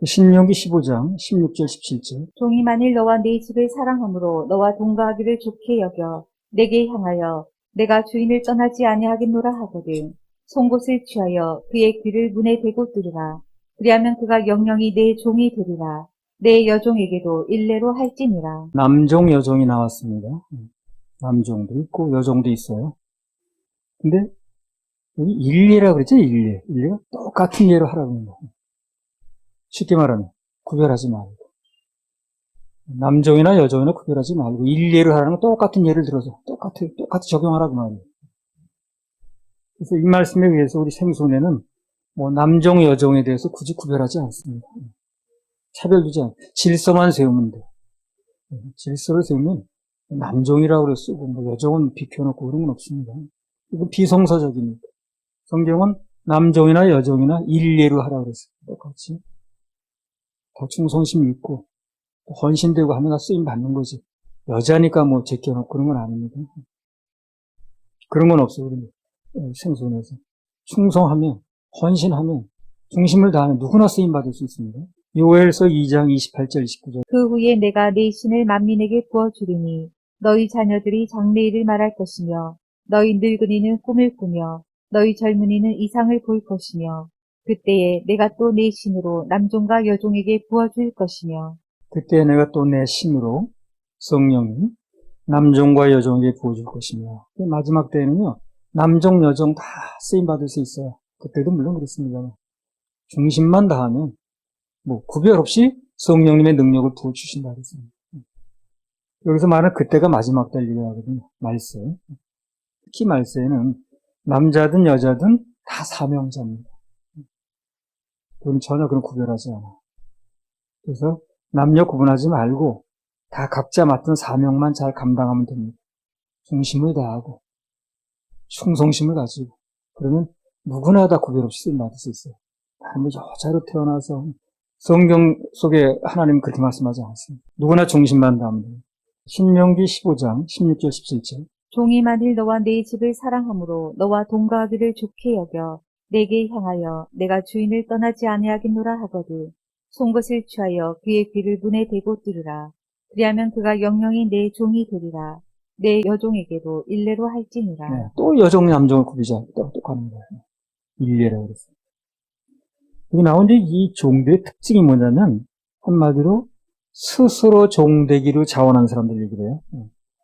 신명기 15장 16절 17절. 종이 만일 너와 네 집을 사랑함으로 너와 동거하기를 좋게 여겨 내게 향하여 내가 주인을 떠나지 아니하겠노라 하거든 송곳을 취하여 그의 귀를 문에 대고 뚫으라. 그리하면 그가 영영이 내 종이 되리라. 내 여종에게도 일례로 할지니라. 남종, 여종이 나왔습니다. 남종도 있고 여종도 있어요. 근데 여기 일례라 그랬죠? 일례. 일례가 똑같은 예로 하라고 하는 거예요. 쉽게 말하면 구별하지 말고. 남종이나 여종이나 구별하지 말고 일례를 하라는 건 똑같은 예를 들어서 똑같이 적용하라고 말이에요. 그래서 이 말씀에 의해서 우리 생손에는 뭐 남종, 여종에 대해서 굳이 구별하지 않습니다. 차별두지 않고 질서만 세우면 돼요. 질서를 세우면 남종이라고 그래 쓰고 뭐 여종은 비켜놓고 그런 건 없습니다. 이건 비성서적입니다. 성경은 남종이나 여종이나 일례로 하라고 그랬어요. 똑같이. 더 충성심이 있고 헌신되고 하면 다 쓰임 받는 거지. 여자니까 뭐 제껴놓고 그런 건 아닙니다. 그런 건 없어요. 우리 생존에서. 충성하면, 헌신하면, 중심을 다하면 누구나 쓰임 받을 수 있습니다. 요엘서 2장 28절 29절. 그 후에 내가 내 신을 만민에게 부어주리니 너희 자녀들이 장래일을 말할 것이며 너희 늙은이는 꿈을 꾸며 너희 젊은이는 이상을 볼 것이며 그때에 내가 또 내 신으로 남종과 여종에게 부어줄 것이며 그때 내가 또 내 신으로 성령이 남종과 여종에게 부어줄 것이며 마지막 때에는요. 남종, 여종 다 쓰임 받을 수 있어요. 그때도 물론 그렇습니다. 중심만 다하면 뭐 구별 없이 성령님의 능력을 부어주신다 그랬습니다. 여기서 말하는 그때가 마지막 때 얘기하거든요. 말세. 특히 말세에는 남자든 여자든 다 사명자입니다. 그건 전혀 그런 구별하지 않아요. 그래서 남녀 구분하지 말고 다 각자 맡은 사명만 잘 감당하면 됩니다. 중심을 다하고 충성심을 가지고 그러면 누구나 다 구별 없이 쓰임받을 수 있어요. 뭐 여자로 태어나서 성경 속에 하나님은 그렇게 말씀하지 않습니다. 누구나 중심만 다하면 됩니다. 신명기 15장 16절 17절. 종이 만일 너와 네 집을 사랑함으로 너와 동거하기를 좋게 여겨 내게 향하여 내가 주인을 떠나지 아니하겠노라 하거든 송곳을 취하여 그의 귀를 문에 대고 뚫으라. 그리하면 그가 영영이 내 종이 되리라. 내 여종에게도 일례로 할지니라. 네, 또 여종, 남종을 구비지 않고 똑같은 거예요. 일례라고 그랬어요. 여기 나온 이 종들의 특징이 뭐냐면 한마디로 스스로 종되기로 자원한 사람들 얘기를 해요.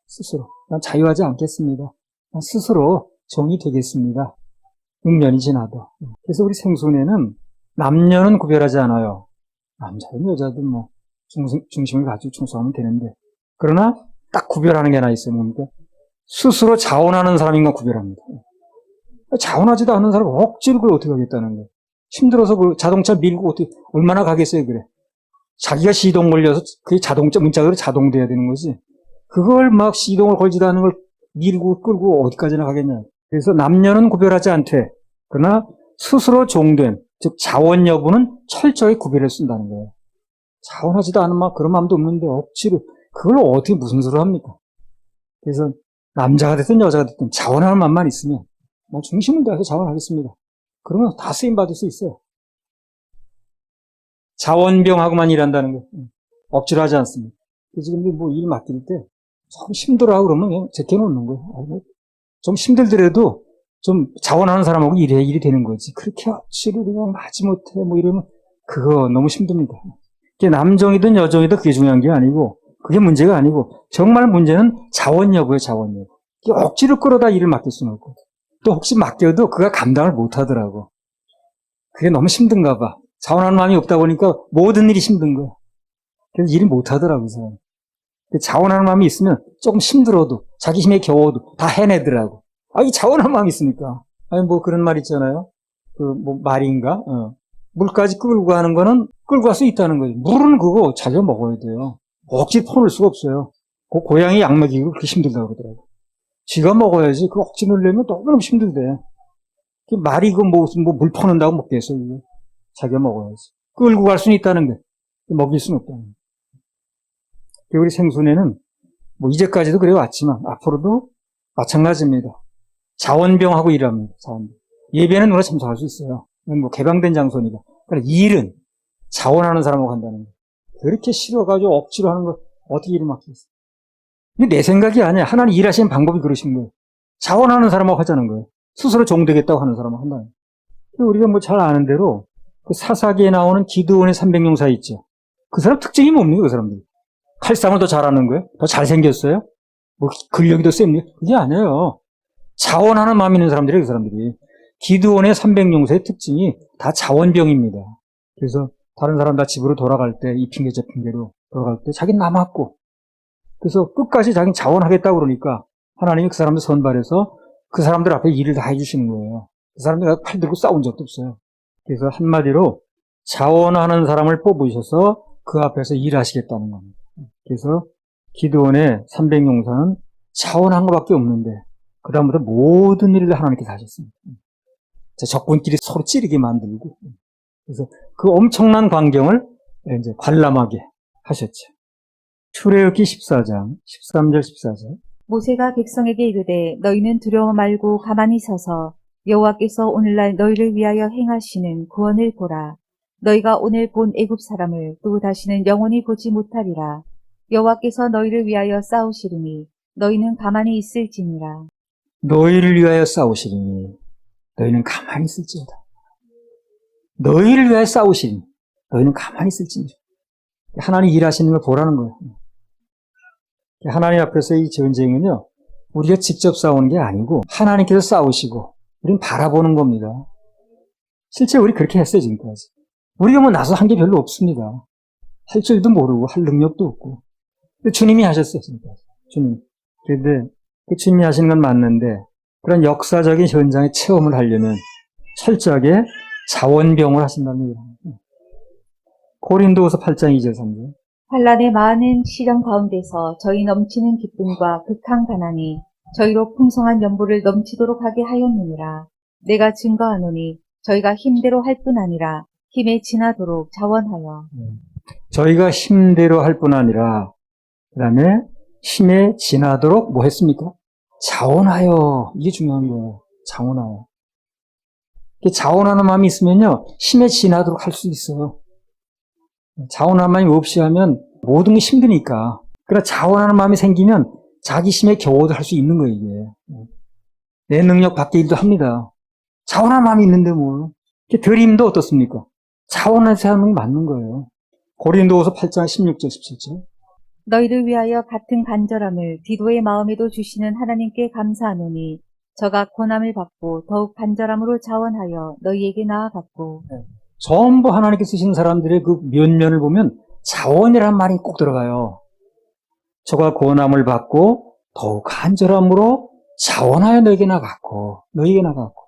스스로. 난 자유하지 않겠습니다. 난 스스로 종이 되겠습니다. 6년이 지나도. 그래서 우리 생손에는 남녀는 구별하지 않아요. 남자든 여자든 뭐 중심을 가지고 충성하면 되는데 그러나 딱 구별하는 게 하나 있어요. 뭡니까? 스스로 자원하는 사람인 건 구별합니다. 자원하지도 않는 사람 억지로 그걸 어떻게 하겠다는 거예요. 힘들어서 그 자동차 밀고 어떻게 얼마나 가겠어요, 그래. 자기가 시동 걸려서 그게 자동차 문짝으로 자동돼야 되는 거지. 그걸 막 시동을 걸지도 않는 걸 밀고 끌고 어디까지나 가겠냐. 그래서 남녀는 구별하지 않되 그러나 스스로 종된 즉 자원 여부는 철저히 구별해 쓴다는 거예요. 자원하지도 않은 막 그런 마음도 없는데 억지로 그걸 어떻게 무슨 소리를 합니까? 그래서 남자가 됐든 여자가 됐든 자원하는 마음만 있으면 뭐 중심을 다해서 자원하겠습니다. 그러면 다 쓰임받을 수 있어요. 자원병하고만 일한다는 거 억지로 하지 않습니다. 그래서 근데 뭐 일 맡길 때 좀 힘들어하고 그러면 그냥 제껴놓는 거예요. 좀 힘들더라도 좀 자원하는 사람하고 일해야 일이 되는 거지. 그렇게 억지로 그냥 마지못해 뭐 이러면 그거 너무 힘듭니다. 그게 남종이든 여종이든 그게 중요한 게 아니고 그게 문제가 아니고 정말 문제는 자원 여부예요. 자원 여부. 억지로 끌어다 일을 맡길 수는 없고 또 혹시 맡겨도 그가 감당을 못 하더라고. 그게 너무 힘든가 봐. 자원하는 마음이 없다 보니까 모든 일이 힘든 거야. 그래서 일을 못 하더라고, 그 사람. 자원하는 마음이 있으면 조금 힘들어도, 자기 힘에 겨워도 다 해내더라고. 이 자원하는 마음이 있으니까. 아니, 뭐 그런 말 있잖아요. 말인가? 물까지 끌고 가는 거는 끌고 갈 수 있다는 거지. 물은 그거 자기가 먹어야 돼요. 억지 퍼낼 수가 없어요. 그 고양이 약 먹이고 그렇게 힘들다고 그러더라고. 쥐가 먹어야지. 그 억지 넣으려면 너무 힘들대. 말이 물 퍼낸다고 먹겠어, 이거. 자기가 먹어야지. 끌고 갈 수는 있다는 게. 먹일 수는 없다는 게. 우리 생손에는 뭐 이제까지도 그래 왔지만 앞으로도 마찬가지입니다. 자원병하고 일합니다. 자원병. 예배는 누가 참석할 수 있어요. 뭐 개방된 장소니까. 그러니까 일은 자원하는 사람하고 한다는 거예요. 그렇게 싫어가지고 억지로 하는 거 어떻게 일을 맡기겠어요? 이게 내 생각이 아니야. 하나님 일하시는 방법이 그러신 거예요. 자원하는 사람하고 하자는 거예요. 스스로 종되겠다고 하는 사람하고 한다는 거예요. 우리가 뭐 잘 아는 대로 그 사사기에 나오는 기드온의 300용사 있죠. 그 사람 특징이 뭡니까? 그 사람들 칼싸움을 더 잘하는 거예요? 더 잘생겼어요? 뭐 근력이 더 셉니까? 그게 아니에요. 자원하는 마음 있는 사람들이에요. 그 사람들이. 기드온의 300용사의 특징이 다 자원병입니다. 그래서 다른 사람 다 집으로 돌아갈 때 이 핑계 저 핑계로 돌아갈 때 자기는 남았고, 그래서 끝까지 자기는 자원하겠다고 그러니까 하나님이 그 사람들 선발해서 그 사람들 앞에 일을 다 해주시는 거예요. 그 사람들 칼 들고 싸운 적도 없어요. 그래서 한마디로 자원하는 사람을 뽑으셔서 그 앞에서 일하시겠다는 겁니다. 그래서 기드온의 300용사는 자원한 것밖에 없는데 그 다음부터 모든 일을 하나님께 다 하셨습니다. 적군끼리 서로 찌르게 만들고, 그래서 그 엄청난 광경을 이제 관람하게 하셨죠. 출애굽기 14장 13절 14절. 모세가 백성에게 이르되 너희는 두려워 말고 가만히 서서 여호와께서 오늘날 너희를 위하여 행하시는 구원을 보라. 너희가 오늘 본 애굽 사람을 또 다시는 영원히 보지 못하리라. 여호와께서 너희를 위하여 싸우시리니 너희는 가만히 있을지니라. 너희를 위하여 싸우시리니 너희는 가만히 있을지어다. 너희를 위하여 싸우시리니 너희는 가만히 있을지니라. 하나님 일하시는 걸 보라는 거예요. 하나님 앞에서 이 전쟁은요, 우리가 직접 싸우는 게 아니고 하나님께서 싸우시고 우리는 바라보는 겁니다. 실제 우리 그렇게 했어요, 지금까지. 우리가 뭐 나서 한 게 별로 없습니다. 할 줄도 모르고 할 능력도 없고. 근데 주님이 하셨어요, 지금까지. 주님. 그런데 그 주님이 하시는 건 맞는데 그런 역사적인 현장의 체험을 하려면 철저하게 자원병을 하신답니다. 고린도후서 8장 2절 3절. 환란의 많은 시련 가운데서 저희 넘치는 기쁨과 극한 가난이 저희로 풍성한 연보를 넘치도록 하게 하였느니라. 내가 증거하노니 저희가 힘대로 할 뿐 아니라 힘에 지나도록 자원하여. 저희가 힘대로 할 뿐 아니라 그 다음에 힘에 지나도록 뭐 했습니까? 자원하여. 이게 중요한 거예요. 자원하여. 자원하는 마음이 있으면요, 힘에 지나도록 할 수 있어요. 자원하는 마음이 없이 하면 모든 게 힘드니까. 그러나 자원하는 마음이 생기면 자기 힘에 겨워도 할 수 있는 거예요, 이게. 내 능력 밖의 일도 합니다. 자원하는 마음이 있는데 뭘. 드림도 어떻습니까? 자원해서 하는 게 맞는 거예요. 고린도후서 8장 16절 17절. 너희를 위하여 같은 간절함을 디도의 마음에도 주시는 하나님께 감사하노니 저가 고난을 받고 더욱 간절함으로 자원하여 너희에게 나아갔고. 전부 하나님께 쓰시는 사람들의 그 면면을 보면 자원이라는 말이 꼭 들어가요. 저가 고난을 받고 더욱 간절함으로 자원하여 너에게 나갔고, 너에게 나갔고.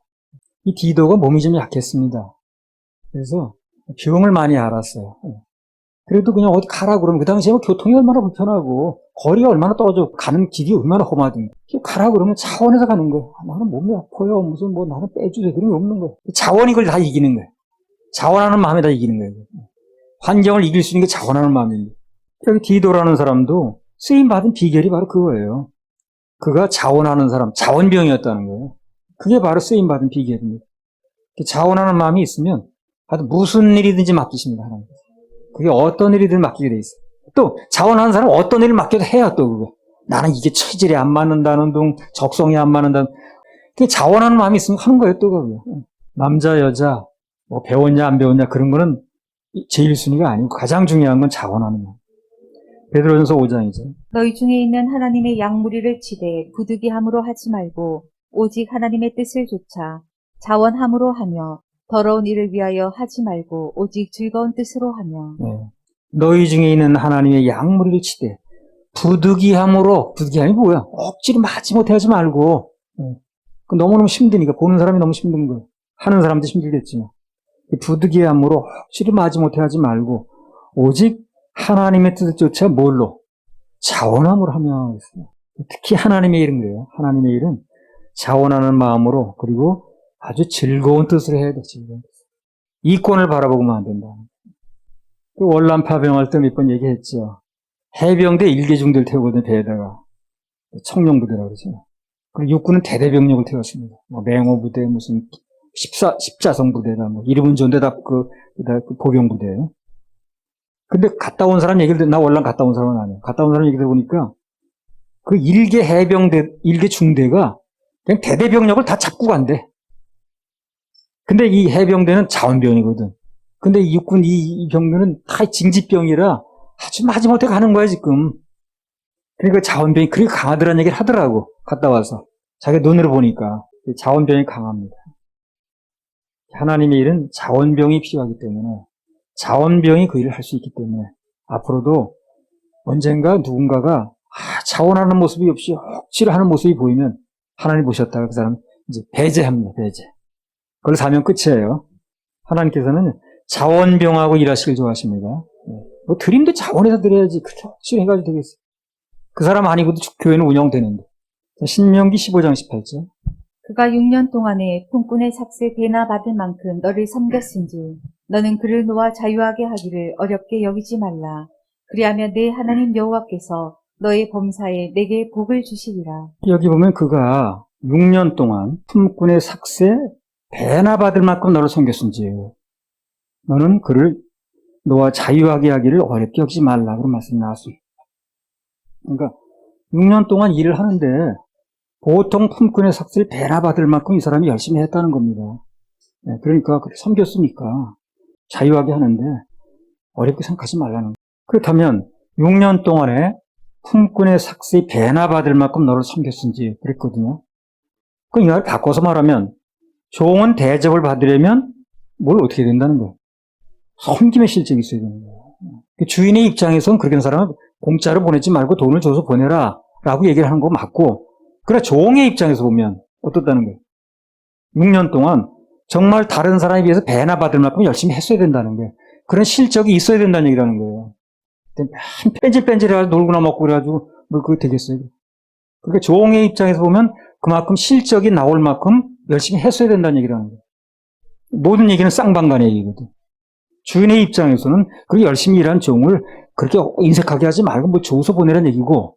이 디도가 몸이 좀 약했습니다. 그래서 병을 많이 앓았어요. 그래도 그냥 어디 가라 그러면 그 당시에 교통이 얼마나 불편하고 거리가 얼마나 떨어져 가는 길이 얼마나 험하든가 가라 그러면 자원해서 가는 거예요. 나는 몸이 아파요. 무슨 뭐 나는 빼주세요. 그런 게 없는 거예요. 자원이 그걸 다 이기는 거예요. 자원하는 마음에 다 이기는 거예요. 환경을 이길 수 있는 게 자원하는 마음입니다. 여기 디도라는 사람도 쓰임받은 비결이 바로 그거예요. 그가 자원하는 사람, 자원병이었다는 거예요. 그게 바로 쓰임받은 비결입니다. 자원하는 마음이 있으면 하여튼 무슨 일이든지 맡기십니다. 하나님. 그게 어떤 일이든 맡기게 돼 있어요. 또 자원하는 사람은 어떤 일을 맡겨도 해야 또 그거. 나는 이게 체질이 안 맞는다는 둥, 적성이 안 맞는다는. 그게 자원하는 마음이 있으면 하는 거예요, 또 그거. 남자, 여자, 뭐 배웠냐 안 배웠냐 그런 거는 제일 순위가 아니고 가장 중요한 건 자원하는 거. 베드로전서 5장이죠. 너희 중에 있는 하나님의 양무리를 치되 부득이함으로 하지 말고 오직 하나님의 뜻을 좇아 자원함으로 하며 더러운 일을 위하여 하지 말고 오직 즐거운 뜻으로 하며. 네. 너희 중에 있는 하나님의 양무리를 치되 부득이함으로. 부득이함이 뭐야? 억지로 마지못해 하지 말고. 너무너무 힘드니까 보는 사람이 너무 힘든 거예요. 하는 사람도 힘들겠지만 부득이함으로 억지로 마지못해 하지 말고 오직 하나님의 뜻을 쫓아 뭘로? 자원함으로 하며. 특히 하나님의 일은 그래요. 하나님의 일은 자원하는 마음으로, 그리고 아주 즐거운 뜻으로 해야 돼. 즐거운 뜻. 이권을 바라보고만 안 된다. 그 월남 파병할 때 몇 번 얘기했죠. 해병대 일개중대를 태우거든요, 배에다가. 청룡부대라고 그러죠. 그리고 육군은 대대병력을 태웠습니다. 뭐 맹호부대, 무슨 십자성부대다, 뭐 이름은 좋은데 다 그 보병부대예요. 근데 갔다 온 사람 얘기를 나 월남 갔다 온 사람은 아니야. 갔다 온 사람 얘기 들어보니까 그 일개 중대가 그냥 대대병력을 다 잡고 간대. 근데 이 해병대는 자원병이거든. 근데 이 육군 이 병대는 다 징집병이라 아주 마지못해 가는 거야, 지금. 그러니까 자원병이 그렇게 강하더라는 얘기를 하더라고. 갔다 와서. 자기 눈으로 보니까. 자원병이 강합니다. 하나님의 일은 자원병이 필요하기 때문에 자원병이 그 일을 할 수 있기 때문에 앞으로도 언젠가 누군가가 자원하는 모습이 없이 억지로 하는 모습이 보이면 하나님 보셨다가 그 사람 이제 배제합니다. 배제. 그걸 사면 끝이에요. 하나님께서는 자원병하고 일하시길 좋아하십니다. 뭐 드림도 자원해서 드려야지 그렇게 억지로 해가지고 되겠어요. 그 사람 아니고도 교회는 운영되는데. 신명기 15장 18절. 그가 6년 동안에 품꾼의 삭세 배나 받을 만큼 너를 섬겼은지 너는 그를 놓아 자유하게 하기를 어렵게 여기지 말라. 그리하면 내 하나님 여호와께서 너의 범사에 내게 복을 주시리라. 여기 보면 그가 6년 동안 품꾼의 삭세 배나 받을 만큼 너를 섬겼은지 너는 그를 너와 자유하게 하기를 어렵게 여기지 말라. 그런 말씀이 나왔습니다. 그러니까 6년 동안 일을 하는데 보통 품꾼의 삭세를 배나 받을 만큼 이 사람이 열심히 했다는 겁니다. 그러니까 그렇게 섬겼으니까 자유하게 하는데 어렵게 생각하지 말라는 거예요. 그렇다면 6년 동안에 품꾼의 삭세 배나 받을 만큼 너를 섬겼은지 그랬거든요. 그 이말 바꿔서 말하면 종은 대접을 받으려면 뭘 어떻게 된다는 거예요? 섬김의 실적이 있어야 되는 거예요. 주인의 입장에서는 그렇게 하는 사람은 공짜로 보내지 말고 돈을 줘서 보내라 라고 얘기를 하는 거 맞고, 그러나 종의 입장에서 보면 어떻다는 거예요? 6년 동안 정말 다른 사람에 비해서 배나 받을 만큼 열심히 했어야 된다는 거예요. 그런 실적이 있어야 된다는 얘기라는 거예요. 뺀질뺀질해가지고 놀고나 먹고 그래가지고 뭐 그게 되겠어요? 그러니까 종의 입장에서 보면 그만큼 실적이 나올 만큼 열심히 했어야 된다는 얘기라는 거예요. 모든 얘기는 쌍방간의 얘기거든. 주인의 입장에서는 그 열심히 일한 종을 그렇게 인색하게 하지 말고 뭐 줘서 보내라는 얘기고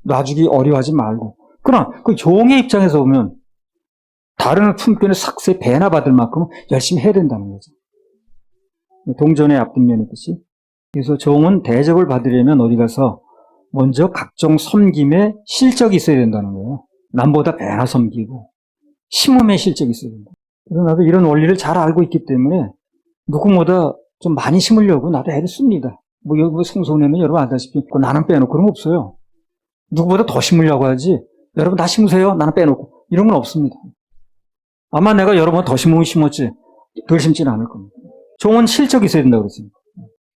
놔주기 어려워하지 말고. 그러나 그 종의 입장에서 보면 다른 품꾼의 삭세 배나 받을 만큼 열심히 해야 된다는 거죠. 동전의 앞뒷면이듯이. 그래서 종은 대접을 받으려면 어디 가서 먼저 각종 섬김에 실적이 있어야 된다는 거예요. 남보다 배나 섬기고 심음의 실적이 있어야 된다. 그래서 나도 이런 원리를 잘 알고 있기 때문에 누구보다 좀 많이 심으려고 나도 애를 씁니다. 뭐 여기 생소내면 여러분 아다시피 나는 빼놓고 그런 거 없어요. 누구보다 더 심으려고 하지 여러분 다 심으세요 나는 빼놓고 이런 건 없습니다. 아마 내가 여러분 더 심으면 심었지 덜 심지는 않을 겁니다. 종은 실적이 있어야 된다고 그랬습니다.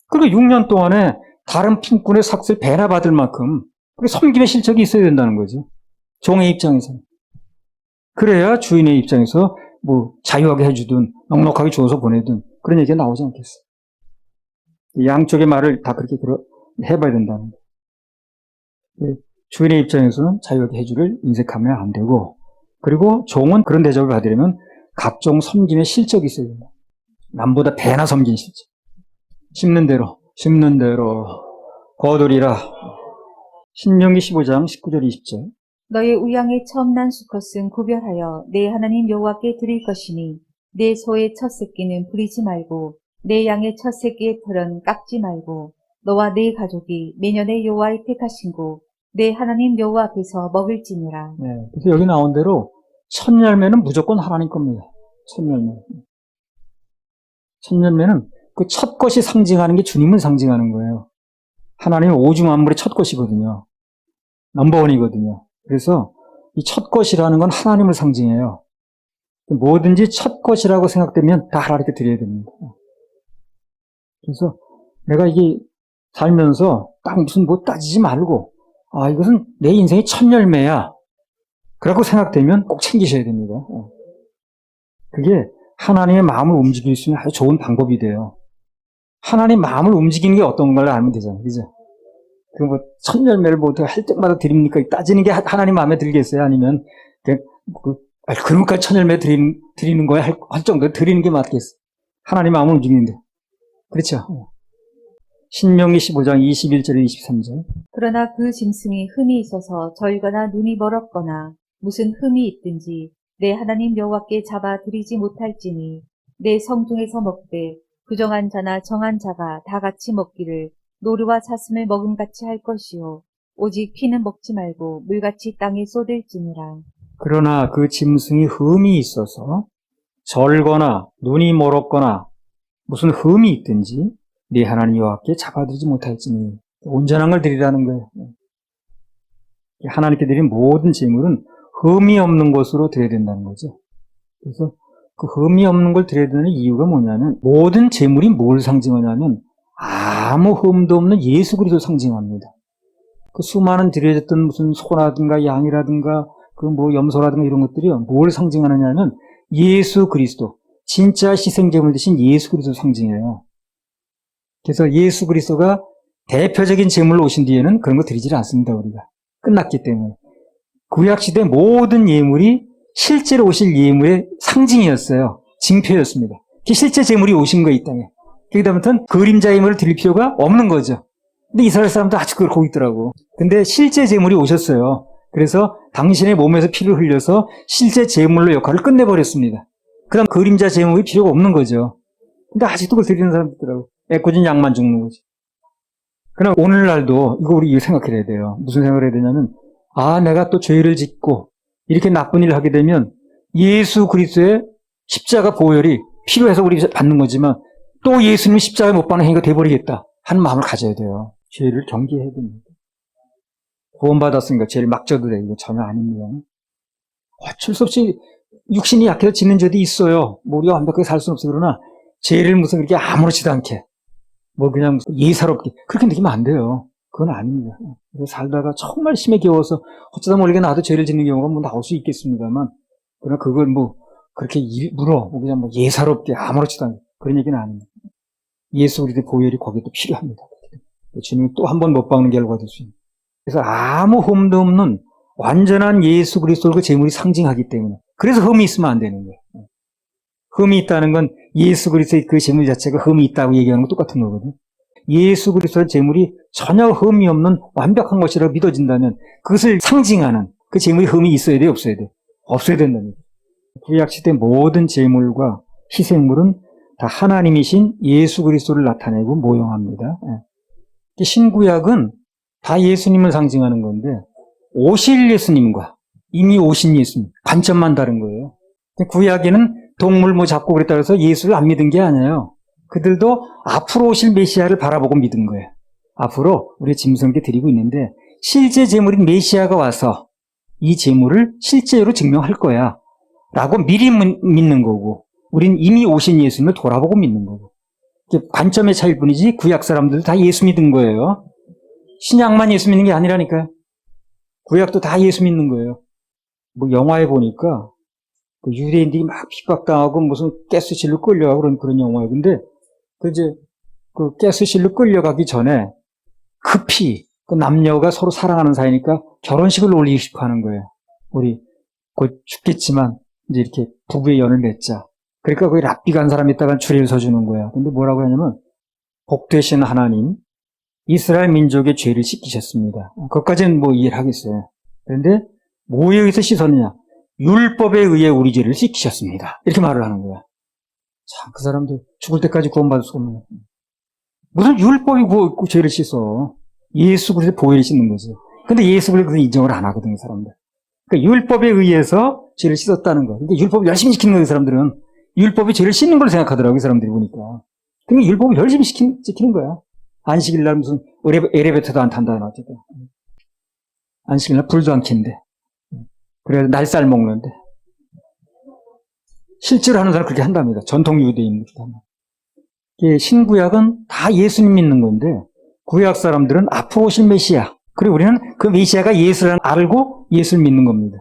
그리고 6년 동안에 다른 품꾼의 삭스를 배나 받을 만큼 섬김의 실적이 있어야 된다는 거죠. 종의 입장에서는. 그래야 주인의 입장에서 뭐 자유하게 해주든 넉넉하게 주어서 보내든 그런 얘기가 나오지 않겠어요. 양쪽의 말을 다 그렇게 해봐야 된다는 거예요. 주인의 입장에서는 자유하게 해주를 인색하면 안 되고, 그리고 종은 그런 대접을 받으려면 각종 섬김의 실적이 있어야 된다. 남보다 배나 섬긴 실적. 심는 대로 거두리라. 신명기 15장 19절 20절. 너의 우양의 처음 난 수컷은 구별하여 내 하나님 여호와께 드릴 것이니 내 소의 첫 새끼는 부리지 말고 내 양의 첫 새끼의 털은 깎지 말고 너와 네 가족이 매년에 여호와의 택하신 곳 내 하나님 여호와 앞에서 먹을지니라. 네, 그래서 여기 나온 대로 첫 열매는 무조건 하나님 겁니다. 첫 열매. 첫 열매는 그 첫 것이 상징하는 게 주님을 상징하는 거예요. 하나님의 오중 만물의 첫 것이거든요. 넘버원이거든요. 그래서 이 첫 것이라는 건 하나님을 상징해요. 뭐든지 첫 것이라고 생각되면 다 하나님께 드려야 됩니다. 그래서 내가 이게 살면서 딱 무슨 뭐 따지지 말고 이것은 내 인생의 첫 열매야. 그렇게 생각되면 꼭 챙기셔야 됩니다. 그게 하나님의 마음을 움직일 수 있는 아주 좋은 방법이 돼요. 하나님 마음을 움직이는 게 어떤 걸 알면 되잖아요. 그죠? 그 뭐, 첫 열매를 뭐 할 때마다 드립니까? 따지는 게 하나님 마음에 들겠어요? 아니면, 그러니까 첫 열매 드리는 거야? 할 정도로 드리는 게 맞겠어요? 하나님 마음을 움직이는데. 그렇죠? 신명기 15장 21절에 23절. 그러나 그 짐승이 흠이 있어서 절거나 눈이 멀었거나 무슨 흠이 있든지 내 하나님 여호와께 잡아 드리지 못할지니 내 성중에서 먹되 부정한 자나 정한 자가 다 같이 먹기를 노루와 사슴을 먹음같이 할 것이요 오직 피는 먹지 말고 물같이 땅에 쏟을지니라. 그러나 그 짐승이 흠이 있어서 절거나 눈이 멀었거나 무슨 흠이 있든지 네 하나님 여호와께 잡아들이지 못할지니 온전한 걸 드리라는 거예요. 하나님께 드린 모든 제물은 흠이 없는 것으로 드려야 된다는 거죠. 그래서 그 흠이 없는 걸 드려야 되는 이유가 뭐냐면 모든 제물이 뭘 상징하냐면 아무 흠도 없는 예수 그리스도를 상징합니다. 그 수많은 드려졌던 무슨 소라든가 양이라든가 그 뭐 염소라든가 이런 것들이요. 뭘 상징하느냐면 예수 그리스도, 진짜 희생제물 대신 예수 그리스도를 상징해요. 그래서 예수 그리스도가 대표적인 제물로 오신 뒤에는 그런 거 드리질 않습니다, 우리가. 끝났기 때문에. 구약시대 모든 예물이 실제로 오실 예물의 상징이었어요. 징표였습니다. 실제 제물이 오신 거예요, 이 땅에. 그다음부터는 그림자 예물을 드릴 필요가 없는 거죠. 근데 이스라엘 사람도 아직 그러고 있더라고. 근데 실제 제물이 오셨어요. 그래서 당신의 몸에서 피를 흘려서 실제 제물로 역할을 끝내버렸습니다. 그 다음 그림자 제물이 필요가 없는 거죠. 근데 아직도 그걸 드리는 사람도 있더라고. 애꿎은 양만 죽는 거지. 그럼 오늘날도 이거 우리 생각해야 돼요. 무슨 생각을 해야 되냐면 내가 또 죄를 짓고 이렇게 나쁜 일을 하게 되면 예수 그리스도의 십자가 보혈이 필요해서 우리 받는 거지만 또 예수님 십자가에 못 박는 행위가 돼버리겠다 하는 마음을 가져야 돼요. 죄를 경계해야 됩니다. 구원받았으니까 죄를 막 져도 돼. 이거 전혀 아닙니다. 어쩔 수 없이 육신이 약해서 짓는 죄도 있어요. 뭐 우리가 완벽하게 살 수는 없어. 그러나 죄를 무슨 그렇게 아무렇지도 않게 뭐 그냥 예사롭게 그렇게 느끼면 안 돼요. 그건 아닙니다. 살다가 정말 심에 겨워서 어쩌다 모르게 나도 죄를 짓는 경우가 뭐 나올 수 있겠습니다만 그러나 그걸 뭐 그렇게 일부러 뭐 그냥 뭐 예사롭게 아무렇지도 않게 그런 얘기는 아닙니다. 예수 그리스도의 보혈이 거기에 또 필요합니다. 주님이 또 한 번 못 박는 결과가 될 수 있는. 그래서 아무 흠도 없는 완전한 예수 그리스도를 그 제물이 상징하기 때문에 그래서 흠이 있으면 안 되는 거예요. 흠이 있다는 건 예수 그리스도의 그 제물 자체가 흠이 있다고 얘기하는 거 똑같은 거거든요. 예수 그리스도의 제물이 전혀 흠이 없는 완벽한 것이라고 믿어진다면 그것을 상징하는 그 제물이 흠이 있어야 돼요, 없어야 돼요? 없어야 된다는 거예요. 구약시대 모든 제물과 희생물은 다 하나님이신 예수 그리스도를 나타내고 모형합니다. 신구약은 다 예수님을 상징하는 건데 오실 예수님과 이미 오신 예수님 관점만 다른 거예요. 구약에는 동물 뭐 잡고 그랬다고 해서 예수를 안 믿은 게 아니에요. 그들도 앞으로 오실 메시아를 바라보고 믿은 거예요. 앞으로 우리 짐승께 드리고 있는데 실제 제물인 메시아가 와서 이 제물을 실제로 증명할 거야 라고 미리 믿는 거고 우린 이미 오신 예수님을 돌아보고 믿는 거고 관점의 차이일 뿐이지 구약 사람들도 다 예수 믿은 거예요. 신약만 예수 믿는 게 아니라니까요. 구약도 다 예수 믿는 거예요. 뭐 영화에 보니까 그 유대인들이 막 핍박당하고 무슨 가스실로 끌려가고 그런 영화예요. 근데 그 가스실로 끌려가기 전에 급히 그 남녀가 서로 사랑하는 사이니까 결혼식을 올리고 싶어 하는 거예요. 우리 곧 죽겠지만 이제 이렇게 부부의 연을 맺자. 그러니까 거기 랍비 간 사람이 있다가 줄을 서주는 거야. 근데 뭐라고 하냐면 복되신 하나님 이스라엘 민족의 죄를 씻기셨습니다. 그것까지는 뭐 이해를 하겠어요. 그런데 뭐에 의해서 씻었느냐? 율법에 의해 우리 죄를 씻기셨습니다. 이렇게 말을 하는 거야. 참, 그 사람들 죽을 때까지 구원받을 수 없는. 무슨 율법이 그 죄를 씻어. 예수 그리스도의 보혈이 씻는 거지. 근데 예수 그리스도는 인정을 안 하거든, 이 사람들. 그러니까 율법에 의해서 죄를 씻었다는 거. 그러니까 율법을 열심히 지키는 거예요, 이 사람들은. 율법이 죄를 씻는 걸 생각하더라고, 이 사람들이 보니까. 그러니까 율법을 열심히 지키는 거야. 안식일 날 무슨 엘리베이터도 안 탄다나 어쨌든. 안식일 날 불도 안 켠대. 그래서 날쌀 먹는데. 실제로 하는 사람 그렇게 한답니다. 전통 유대인들. 신구약은 다 예수님 믿는 건데 구약 사람들은 앞으로 오실 메시아. 그리고 우리는 그 메시아가 예수를 알고 예수를 믿는 겁니다.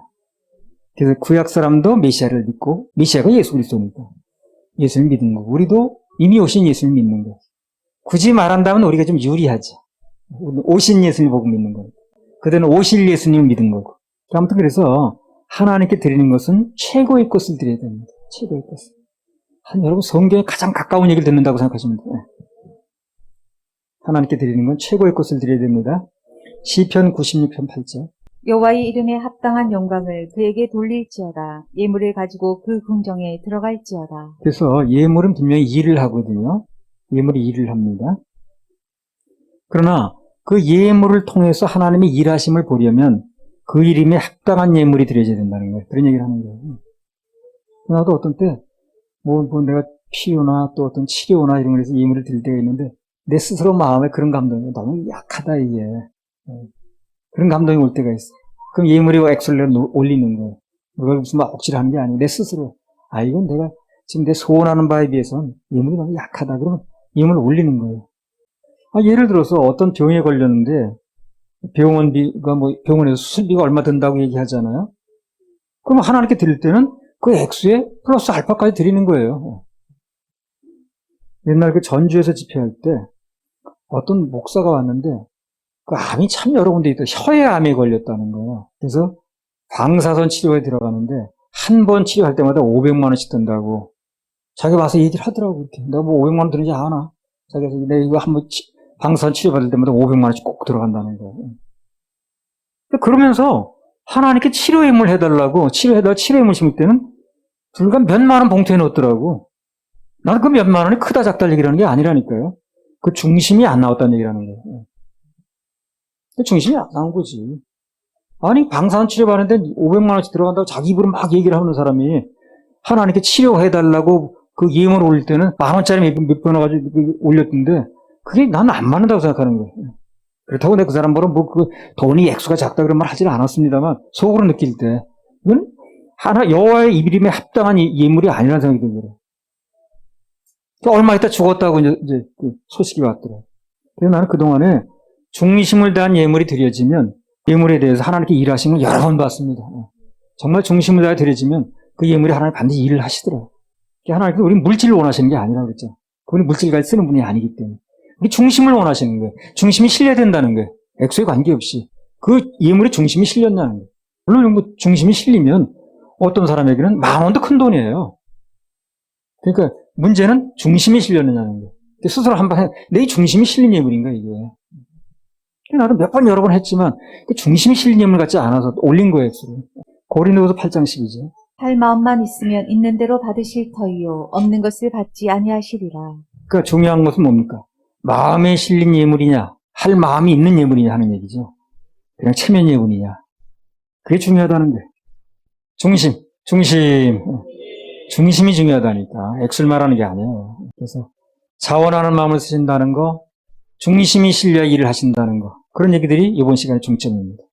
그래서 구약 사람도 메시아를 믿고 메시아가 예수 그리스도니까 예수를 믿는 거고 우리도 이미 오신 예수를 믿는 거예요. 굳이 말한다면 우리가 좀 유리하죠. 오신 예수님 보고 믿는 거예요. 그들은 오실 예수님을 믿은 거고. 아무튼 그래서 하나님께 드리는 것은 최고의 것을 드려야 됩니다. 최고의 것을. 여러분 성경에 가장 가까운 얘기를 듣는다고 생각하시면 돼요. 하나님께 드리는 건 최고의 것을 드려야 됩니다. 시편 96편 8절. 여호와의 이름에 합당한 영광을 그에게 돌릴지어다. 예물을 가지고 그 궁정에 들어갈지어다. 그래서 예물은 분명히 일을 하거든요. 예물이 일을 합니다. 그러나 그 예물을 통해서 하나님의 일하심을 보려면 그 이름에 합당한 예물이 드려져야 된다는 거예요. 그런 얘기를 하는 거예요. 나도 어떤 때, 내가 피요나 또 어떤 치료나 이런 거에서 예물을 드릴 때가 있는데, 내 스스로 마음에 그런 감동이 너무 약하다, 이게. 그런 감동이 올 때가 있어. 그럼 예물의 액수를 올리는 거예요. 그걸 무슨 막 억지로 하는 게 아니고, 내 스스로. 이건 내가 지금 내 소원하는 바에 비해서는 예물이 너무 약하다. 그러면 예물을 올리는 거예요. 예를 들어서 어떤 병에 걸렸는데, 병원비가 병원에서 수술비가 얼마 든다고 얘기하잖아요. 그럼 하나님께 드릴 때는 그 액수에 플러스 알파까지 드리는 거예요. 옛날 그 전주에서 집회할 때 어떤 목사가 왔는데 그 암이 참 여러 군데 있다. 혀에 암에 걸렸다는 거예요. 그래서 방사선 치료에 들어가는데 한 번 치료할 때마다 500만 원씩 든다고 자기가 와서 얘기를 하더라고. 이렇게. 내가 500만 원 드는지 아나? 자기가 내가 이거 한번 방사선 치료 받을 때마다 500만 원씩 꼭 들어간다는 거예요. 그러면서 하나님께 치료임을 해달라고 치료임을 심을 때는 불과 몇만 원 봉투에 넣었더라고. 나는 그 몇만 원이 크다 작다 얘기라는 게 아니라니까요. 그 중심이 안 나왔다는 얘기라는 거예요. 그 중심이 안 나온 거지. 아니 방사선 치료 받는데 500만 원씩 들어간다고 자기 입으로 막 얘기를 하는 사람이 하나님께 치료해달라고 그 예물을 올릴 때는 만 원짜리 몇 번 와가지고 올렸던데 그게 나는 안 맞는다고 생각하는 거예요. 그렇다고 내가 그 사람 보러 그 돈이 액수가 작다 그런 말 하지는 않았습니다만 속으로 느낄 때 이건 여호와의 이름에 합당한 예물이 아니라는 생각이 들더라고요. 얼마 있다 죽었다고 이제 그 소식이 왔더라고요. 그래서 나는 그동안에 중심을 다한 예물이 드려지면 예물에 대해서 하나님께 일하신 걸 여러 번 봤습니다. 정말 중심을 다해 드려지면 그 예물이 하나님 반드시 일을 하시더라고요. 하나님께서 우리 물질을 원하시는 게 아니라고 그랬죠. 그분이 물질까지 쓰는 분이 아니기 때문에. 우리 중심을 원하시는 거예요. 중심이 실려야 된다는 거예요. 액수에 관계없이. 그 예물의 중심이 실렸냐는 거예요. 물론 중심이 실리면 어떤 사람에게는 만 원도 큰 돈이에요. 그러니까 문제는 중심이 실렸느냐는 거예요. 스스로 한번 내 중심이 실린 예물인가 이게. 나도 몇 번 여러 번 했지만 그 중심이 실린 예물 같지 않아서 올린 거예요. 액수를. 고린도후서 8장 12절. 할 마음만 있으면 있는 대로 받으실 터이요 없는 것을 받지 아니하시리라. 그러니까 중요한 것은 뭡니까? 마음에 실린 예물이냐, 할 마음이 있는 예물이냐 하는 얘기죠. 그냥 체면 예물이냐. 그게 중요하다는 거예요. 중심이 중요하다니까. 액수를 말하는 게 아니에요. 그래서 자원하는 마음을 쓰신다는 거, 중심이 실려 일을 하신다는 거. 그런 얘기들이 이번 시간의 중점입니다.